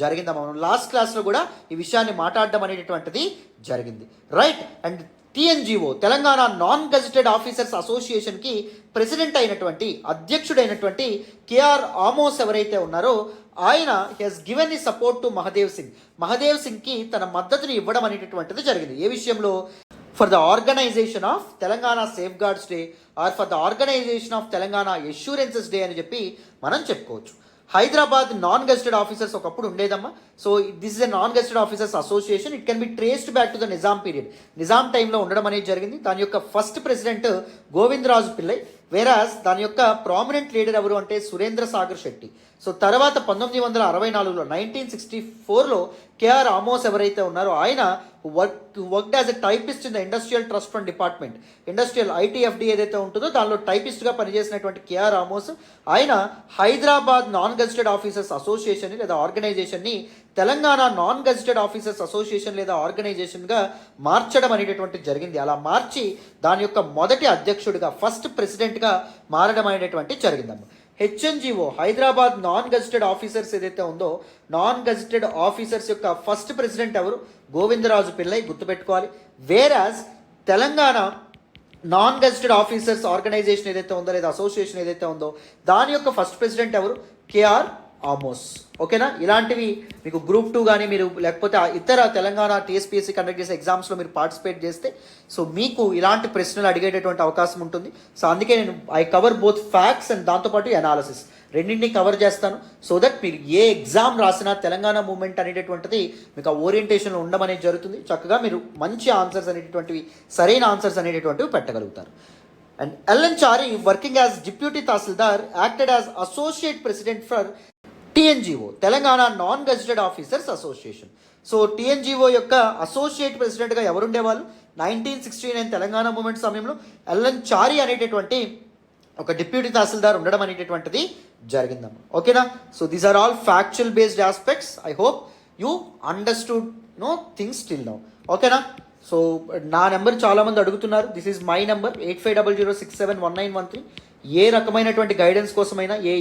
జరిగింది. మనం లాస్ట్ క్లాస్లో కూడా ఈ విషయాన్ని మాట్లాడడం అనేటటువంటిది జరిగింది. Right, and TNGO Telangana non gazetted officers అసోసియేషన్కి ప్రెసిడెంట్ అయినటువంటి అధ్యక్షుడైనటువంటి కేఆర్ ఆమోస్ ఎవరైతే ఉన్నారో ఆయన he's given the support to Mahadev సింగ్కి తన మద్దతుని ఇవ్వడం అనేటటువంటిది జరిగింది. ఏ విషయంలో? For the organisation of Telangana safeguards day or for the organisation of Telangana assurances day అని చెప్పి మనం చెప్పుకోవచ్చు. హైదరాబాద్ నాన్ గెజిటెడ్ ఆఫీసర్స్ ఒకప్పుడు ఉండేదమ్మా. So this is a non gazetted officers association. It can be traced back to the Nizam period. Nizam టైంలో ఉండడం అనేది జరిగింది. దాని యొక్క ఫస్ట్ ప్రెసిడెంట్ గోవిందరాజు పిల్లై, వేరాజ్ దాని యొక్క ప్రామినెంట్ లీడర్ ఎవరు అంటే సురేంద్ర సాగర్ శెట్టి. సో తర్వాత 1964లో 1964లో కేఆర్ ఆమోస్ ఎవరైతే ఉన్నారో ఆయన worked as a typist in the industrial trust fund department, industrial ITFD ఏదైతే ఉంటుందో దానిలో టైపిస్ట్గా పనిచేసినటువంటి కేఆర్ ఆమోస్ ఆయన Hyderabad non gazetted officers association లేదా ఆర్గనైజేషన్ని Telangana non gazetted officers association లేదా ఆర్గనైజేషన్గా మార్చడం అనేటటువంటి జరిగింది. అలా మార్చి దాని యొక్క మొదటి అధ్యక్షుడిగా ఫస్ట్ ప్రెసిడెంట్గా మారడం అనేటటువంటి జరిగిందమ్మ. HNGO Hyderabad non gazetted officers ఏదైతే ఉందో నాన్ గెజిటెడ్ ఆఫీసర్స్ యొక్క ఫస్ట్ ప్రెసిడెంట్ ఎవరు? గోవిందరాజు పిల్లై, గుర్తుపెట్టుకోవాలి. Whereas Telangana non gazetted officers organisation ఏదైతే ఉందో లేదా అసోసియేషన్ ఏదైతే ఉందో దాని యొక్క ఫస్ట్ ప్రెసిడెంట్ ఎవరు? K R Amos. ఓకేనా? ఇలాంటివి మీకు గ్రూప్ 2 కానీ మీరు లేకపోతే ఇతర తెలంగాణ టీఎస్పీఎస్సీ కండక్ట్ చేసే ఎగ్జామ్స్లో మీరు పార్టిసిపేట్ చేస్తే సో మీకు ఇలాంటి ప్రశ్నలు అడిగేటటువంటి అవకాశం ఉంటుంది. సో అందుకే నేను I cover both facts and దాంతోపాటు అనాలిసిస్ రెండింటిని కవర్ చేస్తాను. సో దట్ మీరు ఏ ఎగ్జామ్ రాసినా తెలంగాణ మూవ్మెంట్ అనేటటువంటిది మీకు ఆ ఓరియంటేషన్లో ఉండడం అనేది జరుగుతుంది. చక్కగా మీరు మంచి ఆన్సర్స్ అనేటటువంటివి సరైన ఆన్సర్స్ అనేటటువంటివి పెట్టగలుగుతారు. And L N Chari working as deputy tahsildar acted as associate president for TNGO Telangana non gazetted officers association. So TNGO యొక్క అసోసియేట్ ప్రెసిడెంట్గా ఎవరుండేవాళ్ళు? 1969 తెలంగాణ మూవ్మెంట్ సమయంలో ఎల్ఎన్ చారి అనేటటువంటి ఒక డిప్యూటీ తహసీల్దార్ ఉండడం అనేటటువంటిది జరిగిందమ్మా. ఓకేనా? So these are all factual based aspects. I hope you understood things till now. ఓకేనా? సో నా నెంబర్ చాలామంది అడుగుతున్నారు. This is my number 8500671913. ఏ రకమైనటువంటి గైడెన్స్ కోసమైనా ఏ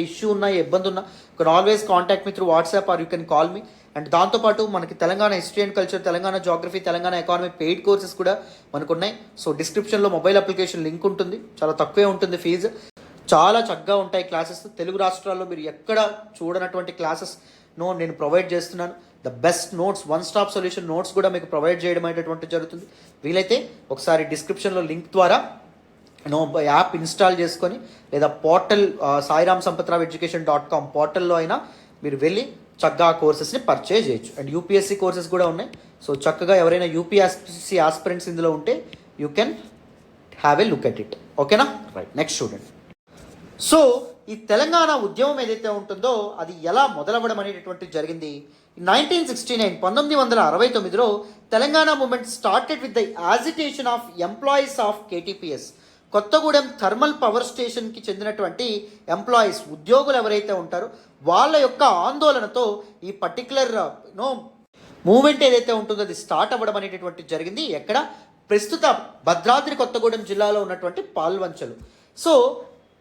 ఇష్యూ ఉన్నా ఏ ఇబ్బంది ఉన్నా you can always contact me through WhatsApp or you can call me. And దాంతోపాటు మనకి Telangana history and culture, Telangana geography, Telangana economy paid courses కూడా మనకు ఉన్నాయి. సో డిస్క్రిప్షన్లో మొబైల్ అప్లికేషన్ లింక్ ఉంటుంది. చాలా తక్కువే ఉంటుంది ఫీజు. చాలా చక్కగా ఉంటాయి క్లాసెస్. తెలుగు రాష్ట్రాల్లో మీరు ఎక్కడ చూడనటువంటి క్లాసెస్ నేను ప్రొవైడ్ చేస్తున్నాను. The best notes, one stop solution notes కూడా మీకు ప్రొవైడ్ చేయడం అనేటటువంటి జరుగుతుంది. వీలైతే ఒకసారి డిస్క్రిప్షన్లో లింక్ ద్వారా యాప్ ఇన్స్టాల్ చేసుకొని లేదా పోర్టల్ sairamsampatrav.education.com పోర్టల్లో అయినా మీరు వెళ్ళి చక్కగా కోర్సెస్ని పర్చేజ్ చేయొచ్చు. అండ్ యూపీఎస్సీ కోర్సెస్ కూడా ఉన్నాయి. సో చక్కగా ఎవరైనా యూపీఎస్సీ ఆస్పిరెంట్స్ ఇందులో ఉంటే you can have a look at it. ఓకేనా? Right, next student. సో ఈ తెలంగాణ ఉద్యమం ఏదైతే ఉంటుందో అది ఎలా మొదలవ్వడం అనేటటువంటి జరిగింది? 1969 Telangana movement started with the agitation of employees of KTPS. Kothagudem thermal power స్టేషన్కి చెందినటువంటి ఎంప్లాయీస్, ఉద్యోగులు ఎవరైతే ఉంటారో వాళ్ళ యొక్క ఆందోళనతో ఈ పర్టికులర్ మూవ్మెంట్ ఏదైతే ఉంటుందో అది స్టార్ట్ అవ్వడం అనేటటువంటి జరిగింది. ఎక్కడ? ప్రస్తుత భద్రాద్రి కొత్తగూడెం జిల్లాలో ఉన్నటువంటి పాల్వంచలు. So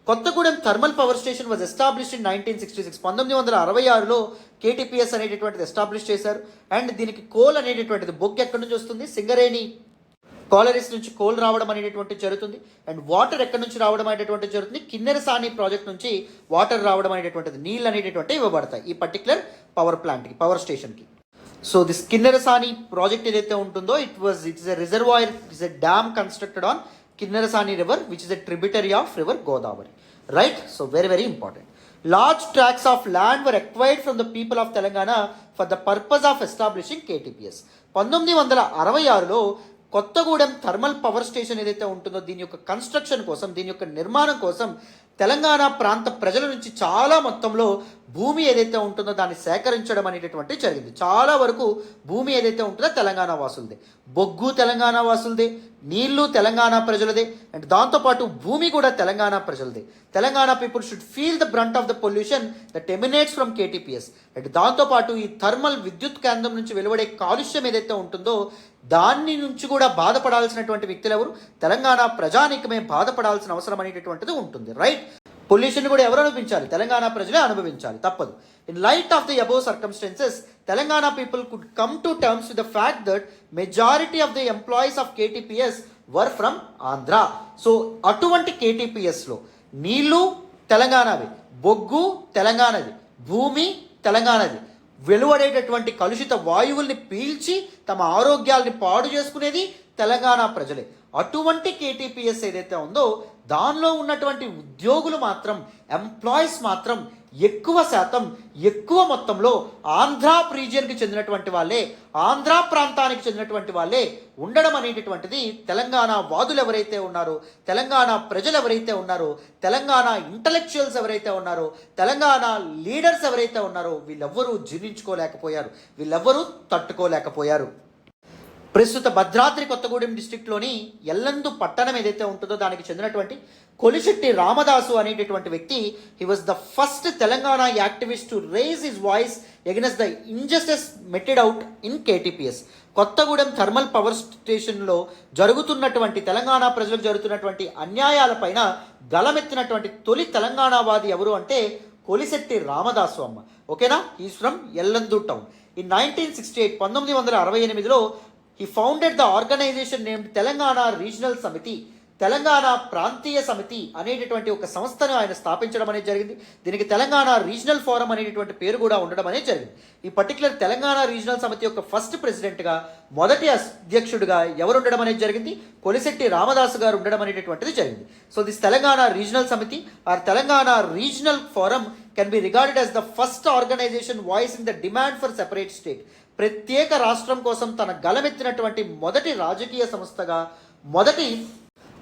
Kothagudem thermal power station was established in 1966. 1966లో కేటీపీఎస్ అనేటటువంటిది ఎస్టాబ్లిష్ చేశారు. అండ్ దీనికి కోల్ అనేటటువంటిది బొగ్గు ఎక్కడి నుంచి వస్తుంది, సింగరేణి కాలరీస్ నుంచి కోల్ రావడం అనేటటువంటి జరుగుతుంది. అండ్ వాటర్ ఎక్కడి నుంచి రావడం అనేటటువంటి జరుగుతుంది, కిన్నెరసాని ప్రాజెక్ట్ నుంచి వాటర్ రావడం అనేటటువంటిది, నీళ్ళు అనేటటువంటి ఇవ్వబడతాయి ఈ పర్టికులర్ పవర్ ప్లాంట్కి, పవర్ స్టేషన్కి. సో దిస్ కిన్నెరసాని ప్రాజెక్ట్ ఏదైతే ఉంటుందో it's a reservoir, it's a dam constructed on Kinnarasani river, which is a tributary of river Godavari, right? So very, very important. Large tracts of land were acquired from the people of Telangana for the purpose of establishing KTPS. 1966లో Kothagudem thermal power station ఏదైతే ఉంటుందో దీని యొక్క construction కోసం, దీని యొక్క నిర్మాణం కోసం తెలంగాణ ప్రాంత ప్రజల నుంచి చాలా మొత్తంలో భూమి ఏదైతే ఉంటుందో దాన్ని సేకరించడం అనేటటువంటి జరిగింది. చాలా వరకు భూమి ఏదైతే ఉంటుందో తెలంగాణ వాసులదే, బొగ్గు తెలంగాణ వాసులదే, నీళ్లు తెలంగాణ ప్రజలదే, అండ్ దాంతోపాటు భూమి కూడా తెలంగాణ ప్రజలదే. Telangana people should feel the brunt of the pollution that emanates from KTPS. And దాంతోపాటు ఈ థర్మల్ విద్యుత్ కేంద్రం నుంచి వెలువడే కాలుష్యం ఏదైతే ఉంటుందో దాని నుంచి కూడా బాధపడాల్సినటువంటి వ్యక్తులు ఎవరు, తెలంగాణ ప్రజానీకమే బాధపడాల్సిన అవసరం అనేటటువంటిది ఉంటుంది, రైట్? పొల్యూషన్ కూడా ఎవరు అనుభవించాలి, తెలంగాణ ప్రజలే అనుభవించాలి, తప్పదు. In light of the above circumstances Telangana people could come to terms with the fact that majority of the employees of KTPS were from Andhra. So అటువంటి కేటీపీఎస్లో నీళ్లు తెలంగాణవి, బొగ్గు తెలంగాణది, భూమి తెలంగాణది, వెలువడేటటువంటి కలుషిత వాయువుల్ని పీల్చి తమ ఆరోగ్యాల్ని పాడు చేసుకునేది తెలంగాణ ప్రజలే. అటువంటి కేటీపీఎస్ ఏదైతే ఉందో దానిలో ఉన్నటువంటి ఉద్యోగులు మాత్రం, ఎంప్లాయీస్ మాత్రం ఎక్కువ శాతం, ఎక్కువ మొత్తంలో ఆంధ్ర రీజియన్కి చెందినటువంటి వాళ్ళే, ఆంధ్ర ప్రాంతానికి చెందినటువంటి వాళ్ళే ఉండడం అనేటటువంటిది తెలంగాణ వాదులు ఎవరైతే ఉన్నారో, తెలంగాణ ప్రజలు ఎవరైతే ఉన్నారో, తెలంగాణ ఇంటలెక్చువల్స్ ఎవరైతే ఉన్నారో, తెలంగాణ లీడర్స్ ఎవరైతే ఉన్నారో వీళ్ళెవ్వరూ జీర్ణించుకోలేకపోయారు, వీళ్ళెవ్వరూ తట్టుకోలేకపోయారు. ప్రస్తుత భద్రాద్రి కొత్తగూడెం డిస్ట్రిక్ట్లోని ఎల్లందు పట్టణం ఏదైతే ఉంటుందో దానికి చెందినటువంటి కొలిశెట్టి రామదాసు అనేటటువంటి వ్యక్తి, he was the first Telangana activist to raise his voice against the injustice meted out in KTPS. Kothagudem thermal power స్టేషన్లో జరుగుతున్నటువంటి, తెలంగాణ ప్రజలకు జరుగుతున్నటువంటి అన్యాయాలపైన గలమెత్తినటువంటి తొలి తెలంగాణవాది ఎవరు అంటే కొలిశెట్టి రామదాసు అమ్మ, ఓకేనా? Is from Yellandu town. In 1968, 1968లో he founded the organization named Telangana regional సమితి, తెలంగాణ ప్రాంతీయ సమితి అనేటటువంటి ఒక సంస్థను ఆయన స్థాపించడం అనేది జరిగింది. దీనికి తెలంగాణ రీజనల్ ఫోరం అనేటటువంటి పేరు కూడా ఉండడం అనేది జరిగింది. ఈ పర్టికులర్ తెలంగాణ రీజనల్ సమితి యొక్క ఫస్ట్ ప్రెసిడెంట్గా, మొదటి అధ్యక్షుడిగా ఎవరు ఉండడం అనేది జరిగింది, కొలిశెట్టి రామదాసు గారు ఉండడం అనేటటువంటిది జరిగింది. So this Telangana regional Samithi or Telangana regional forum can be regarded as the first organisation voicing the demand for separate state. ప్రత్యేక రాష్ట్రం కోసం తన గలమెత్తినటువంటి మొదటి రాజకీయ సంస్థగా, మొదటి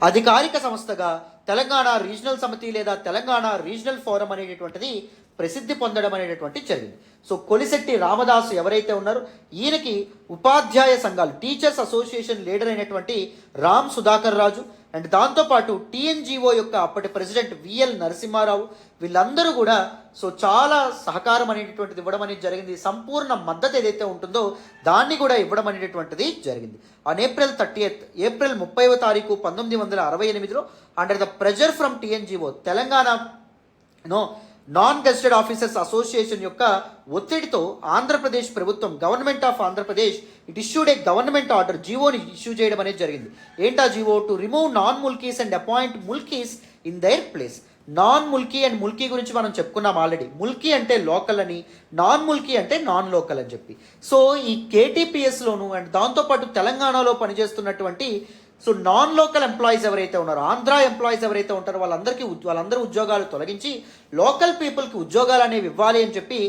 అధికారిక సంస్థగా తెలంగాణ రీజనల్ సమితి లేదా తెలంగాణ రీజనల్ ఫోరం అనేటటువంటిది ప్రసిద్ధి పొందడం అనేటటువంటి జరిగింది. సో కొలిశెట్టి రామదాసు ఎవరైతే ఉన్నారో ఈయనకి ఉపాధ్యాయ సంఘాలు, టీచర్స్ అసోసియేషన్ లీడర్ అయినటువంటి రామ్ సుధాకర్ రాజు అండ్ దాంతోపాటు టీఎన్జిఓ యొక్క అప్పటి ప్రెసిడెంట్ విఎల్ నరసింహారావు వీళ్ళందరూ కూడా సో చాలా సహకారం అనేటటువంటిది ఇవ్వడం అనేది జరిగింది. సంపూర్ణ మద్దతు ఏదైతే ఉంటుందో దాన్ని కూడా ఇవ్వడం అనేటటువంటిది జరిగింది. ఆన్ April 30th, ఏప్రిల్ 30వ తారీఖు 1968లో under the pressure from TNGO Telangana non gazetted officers association యొక్క ఒత్తిడితో ఆంధ్రప్రదేశ్ ప్రభుత్వం, government of Andhra Pradesh, it issued a government order, జీవోని ఇష్యూ చేయడం అనేది జరిగింది. ఏంటా GO? To remove non mulkis and appoint mulkis in their place. Non mulki and mulki గురించి మనం చెప్పుకున్నాం ఆల్రెడీ. ముల్కీ అంటే లోకల్ అని, నాన్ ముల్కీ అంటే నాన్ లోకల్ అని చెప్పి. సో ఈ కేటీపీఎస్లోను అండ్ దాంతోపాటు తెలంగాణలో పనిచేస్తున్నటువంటి సో నాన్ లోకల్ ఎంప్లాయీస్ ఎవరైతే ఉన్నారో, ఆంధ్ర ఎంప్లాయీస్ ఎవరైతే ఉంటారో వాళ్ళందరూ ఉద్యోగాలు తొలగించి లోకల్ పీపుల్కి ఉద్యోగాలు అనేవి ఇవ్వాలి అని చెప్పి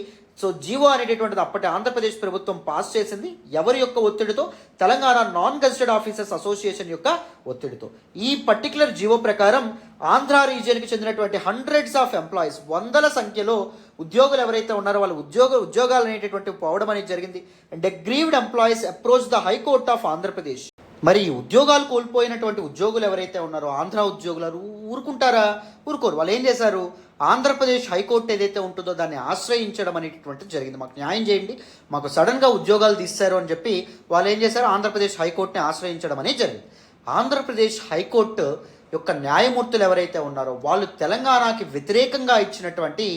సో జీవో అనేటటువంటిది అప్పటి ఆంధ్రప్రదేశ్ ప్రభుత్వం పాస్ చేసింది. ఎవరి యొక్క ఒత్తిడితో? Telangana non gazetted officers association యొక్క ఒత్తిడితో. ఈ పర్టికులర్ జీవో ప్రకారం ఆంధ్ర రీజియన్కి చెందినటువంటి హండ్రెడ్స్ ఆఫ్ ఎంప్లాయీస్, వందల సంఖ్యలో ఉద్యోగులు ఎవరైతే ఉన్నారో వాళ్ళ ఉద్యోగాలు అనేటటువంటి పోవడం అనేది జరిగింది. And aggrieved employees approach the high court of Andhra Pradesh. మరి ఉద్యోగాలు కోల్పోయినటువంటి ఉద్యోగులు ఎవరైతే ఉన్నారో ఆంధ్ర ఉద్యోగులు ఊరుకుంటారా? ఊరుకోరు. వాళ్ళు ఏం చేశారు? ఆంధ్రప్రదేశ్ హైకోర్టు ఏదైతే ఉంటుందో దాన్ని ఆశ్రయించడం అనేటటువంటిది జరిగింది. మాకు న్యాయం చేయండి, మాకు సడన్గా ఉద్యోగాలు తీస్తారు అని చెప్పి వాళ్ళు ఏం చేశారు? ఆంధ్రప్రదేశ్ హైకోర్టుని ఆశ్రయించడం అనేది జరిగింది. ఆంధ్రప్రదేశ్ హైకోర్టు యొక్క న్యాయమూర్తులు ఎవరైతే ఉన్నారో వాళ్ళు తెలంగాణకి వ్యతిరేకంగా ఇచ్చినటువంటి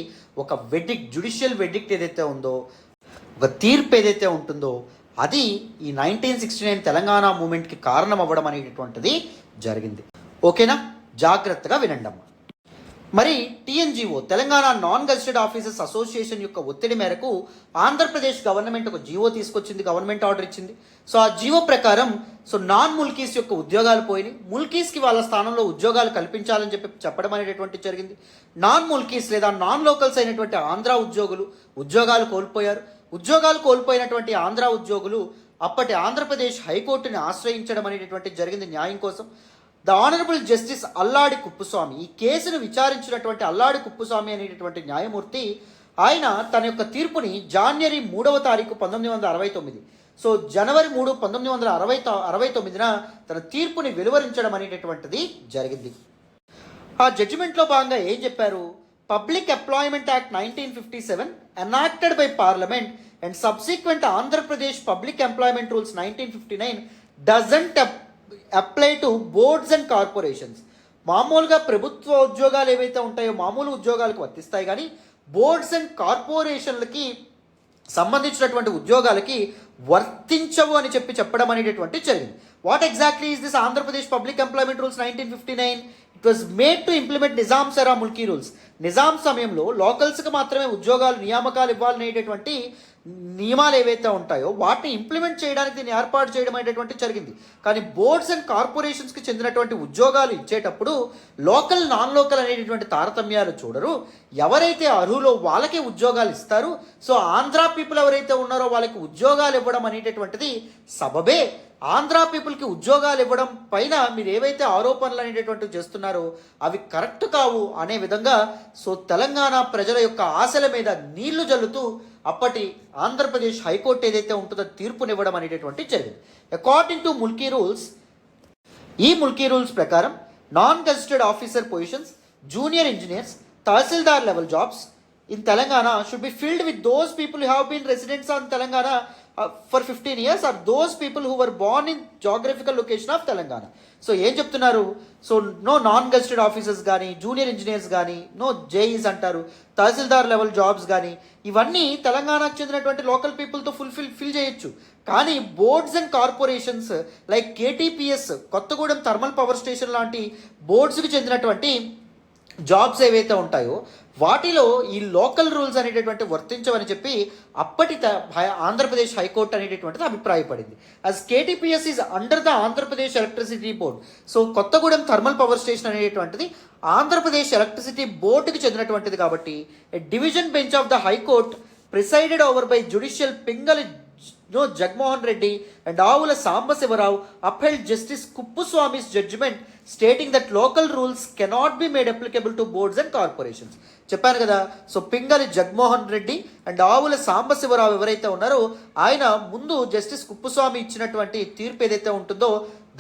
ఒక జ్యుడిషియల్ వెడిక్ట్ ఏదైతే ఉందో, ఒక తీర్పు ఏదైతే ఉంటుందో అది ఈ 1969 తెలంగాణ మూమెంట్కి కారణం అవ్వడం అనేటటువంటిది జరిగింది. ఓకేనా, జాగ్రత్తగా వినండమ్మా. మరి TNGO Telangana non gazetted officers association యొక్క ఒత్తిడి మేరకు ఆంధ్రప్రదేశ్ గవర్నమెంట్ ఒక జీవో తీసుకొచ్చింది, గవర్నమెంట్ ఆర్డర్ ఇచ్చింది. సో ఆ జీవో ప్రకారం నాన్ ముల్కీస్ యొక్క ఉద్యోగాలు పోయినాయి, ముల్కీస్కి వాళ్ళ స్థానంలో ఉద్యోగాలు కల్పించాలని చెప్పడం అనేటటువంటి జరిగింది. నాన్ ముల్కీస్ లేదా నాన్ లోకల్స్ అయినటువంటి ఆంధ్ర ఉద్యోగాలు కోల్పోయారు. ఉద్యోగాలు కోల్పోయినటువంటి ఆంధ్ర ఉద్యోగులు అప్పటి ఆంధ్రప్రదేశ్ హైకోర్టుని ఆశ్రయించడం అనేటటువంటి జరిగింది న్యాయం కోసం. ద ఆనరబుల్ జస్టిస్ అల్లాడి కుప్పుస్వామి, ఈ కేసును విచారించినటువంటి అల్లాడి కుప్పుస్వామి అనేటటువంటి న్యాయమూర్తి, ఆయన తన యొక్క తీర్పుని జనవరి 3వ తారీఖు 1969, సో జనవరి 3, 1969న తన తీర్పుని వెలువరించడం అనేటటువంటిది జరిగింది. ఆ జడ్జిమెంట్లో భాగంగా ఏం చెప్పారు? Public employment act 1957 enacted by parliament and subsequent Andhra Pradesh public employment rules 1959 doesn't apply to boards and corporations. మామూలుగా ప్రభుత్వ ఉద్యోగాలు ఏవైతే ఉంటాయో మామూలు ఉద్యోగాలకు వర్తిస్తాయి, కానీ బోర్డ్స్ అండ్ కార్పొరేషన్లకి సంబంధించినటువంటి ఉద్యోగాలకి వర్తించవు అని చెప్పడం అనేటటువంటి జరిగింది. What exactly is this Andhra Pradesh public employment rules 1959? It was made to implement Nizam సెరా ముల్కీ రూల్స్. నిజాం సమయంలో లోకల్స్కి మాత్రమే నియామకాలు ఇవ్వాలనేటటువంటి నియమాలు ఏవైతే ఉంటాయో వాటిని ఇంప్లిమెంట్ చేయడానికి దీన్ని ఏర్పాటు చేయడం అనేటటువంటి జరిగింది. కానీ బోర్డ్స్ అండ్ కార్పొరేషన్స్కి చెందినటువంటి ఉద్యోగాలు ఇచ్చేటప్పుడు లోకల్ నాన్ లోకల్ అనేటటువంటి తారతమ్యాలు చూడరు. ఎవరైతే అర్హులో వాళ్ళకే ఉద్యోగాలు ఇస్తారు. సో ఆంధ్ర పీపుల్ ఎవరైతే ఉన్నారో వాళ్ళకి ఉద్యోగాలు ఇవ్వడం అనేటటువంటిది సబబే. ఆంధ్ర పీపుల్కి ఉద్యోగాలు ఇవ్వడం పైన మీరు ఏవైతే ఆరోపణలు అనేటటువంటివి చేస్తున్నారో అవి కరెక్ట్ కావు అనే విధంగా తెలంగాణ ప్రజల యొక్క ఆశల మీద నీళ్లు జల్లుతూ అప్పటి ఆంధ్రప్రదేశ్ హైకోర్టు ఏదైతే ఉంటుందో తీర్పునివ్వడం అనేటటువంటి జరిగింది. అకార్డింగ్ టు ముల్కీ రూల్స్, ఈ ముల్కీ రూల్స్ ప్రకారం non gazetted officer positions, junior engineers, tahsildar level jobs in Telangana should be filled with those people who have been residents on Telangana for 15 years or those people who were born in geographical location of Telangana. So ఏం చెప్తున్నారు? So no non gazetted officers కానీ, junior engineers కానీ, no JEs అంటారు, tahsildar level jobs కానీ, ఇవన్నీ తెలంగాణకు చెందినటువంటి local పీపుల్తో fill చేయొచ్చు. కానీ boards and corporations like KTPS, Kothagudem thermal power station లాంటి బోర్డ్స్కి చెందినటువంటి జాబ్స్ ఏవైతే ఉంటాయో వాటిలో ఈ లోకల్ రూల్స్ అనేటటువంటి వర్తించవని చెప్పి అప్పటి ఆంధ్రప్రదేశ్ హైకోర్టు అనేటటువంటిది అభిప్రాయపడింది. As KTPS is under the Andhra Pradesh electricity board. So Kothagudem thermal power station అనేటువంటిది ఆంధ్రప్రదేశ్ ఎలక్ట్రిసిటీ బోర్డుకి చెందినటువంటిది కాబట్టి division bench of the high court presided over by judicial Pingali Jaganmohan Reddy and Avula Sambasivarao upheld Justice Kuppuswamy's judgment stating that local rules cannot be made applicable to boards and corporations. చెప్పాను కదా. So Pingali Jaganmohan Reddy and ఆవుల సాంబశివరావు ఎవరైతే ఉన్నారో ఆయన ముందు justice Kuppuswamy ఇచ్చినటువంటి తీర్పు ఏదైతే ఉంటుందో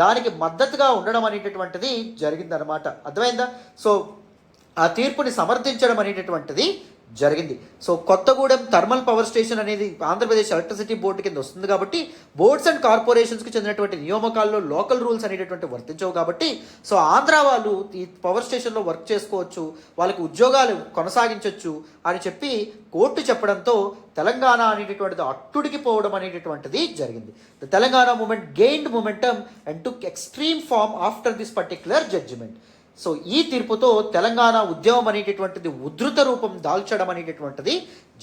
దానికి మద్దతుగా ఉండడం అనేటటువంటిది జరిగిందనమాట. అర్థమైందా? సో ఆ తీర్పుని సమర్థించడం అనేటటువంటిది జరిగింది. So Kothagudem thermal power station అనేది ఆంధ్రప్రదేశ్ ఎలక్ట్రిసిటీ బోర్డు కింద వస్తుంది కాబట్టి బోర్డ్స్ అండ్ కార్పొరేషన్స్కి చెందినటువంటి నియామకాల్లో లోకల్ రూల్స్ అనేటటువంటి వర్తించవు కాబట్టి సో ఆంధ్ర వాళ్ళు ఈ పవర్ స్టేషన్లో వర్క్ చేసుకోవచ్చు, వాళ్ళకి ఉద్యోగాలు కొనసాగించవచ్చు అని చెప్పి కోర్టు చెప్పడంతో తెలంగాణ అనేటటువంటిది అట్టుడికి పోవడం అనేటటువంటిది జరిగింది. The Telangana movement gained momentum and took extreme form after this particular judgement. సో ఈ తీర్పుతో తెలంగాణ ఉద్యమం అనేటటువంటిది ఉధృత రూపం దాల్చడం అనేటటువంటిది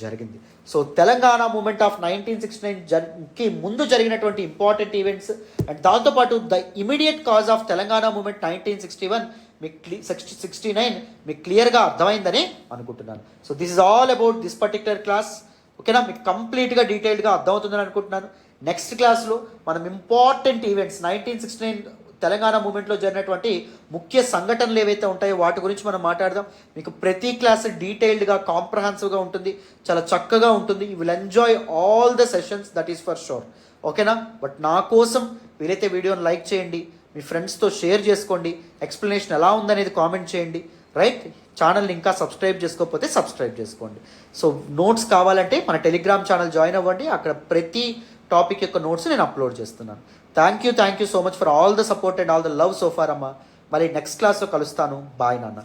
జరిగింది. సో తెలంగాణ మూమెంట్ ఆఫ్ 1969కి ముందు జరిగినటువంటి ఇంపార్టెంట్ ఈవెంట్స్ అండ్ దాంతోపాటు the immediate cause of Telangana movement 1961 మీకు 69 మీకు క్లియర్గా అర్థమైందని అనుకుంటున్నాను. So this is all about this particular class. ఓకేనా, మీకు కంప్లీట్గా డీటెయిల్డ్గా అర్థమవుతుందని అనుకుంటున్నాను. నెక్స్ట్ క్లాస్లో మనం ఇంపార్టెంట్ ఈవెంట్స్ 1969 తెలంగాణ మూమెంట్లో జరిగినటువంటి ముఖ్య సంఘటనలు ఏవైతే ఉంటాయో వాటి గురించి మనం మాట్లాడదాం. మీకు ప్రతి క్లాస్ డీటెయిల్డ్గా కాంప్రహెన్సివ్గా ఉంటుంది, చాలా చక్కగా ఉంటుంది. You will enjoy all the sessions, that is for sure. ఓకేనా, బట్ నా కోసం వీలైతే వీడియోని లైక్ చేయండి, మీ ఫ్రెండ్స్తో షేర్ చేసుకోండి, ఎక్స్ప్లెనేషన్ ఎలా ఉందనేది కామెంట్ చేయండి. రైట్, ఛానల్ని ఇంకా సబ్స్క్రైబ్ చేసుకోకపోతే సబ్స్క్రైబ్ చేసుకోండి. సో నోట్స్ కావాలంటే మన టెలిగ్రామ్ ఛానల్ జాయిన్ అవ్వండి, అక్కడ ప్రతి టాపిక్ యొక్క నోట్స్ నేను అప్లోడ్ చేస్తున్నాను. Thank you so much for all the support and all the love so far అమ్మ. మళ్ళీ నెక్స్ట్ క్లాస్లో కలుస్తాను. బాయ్ నాన్న.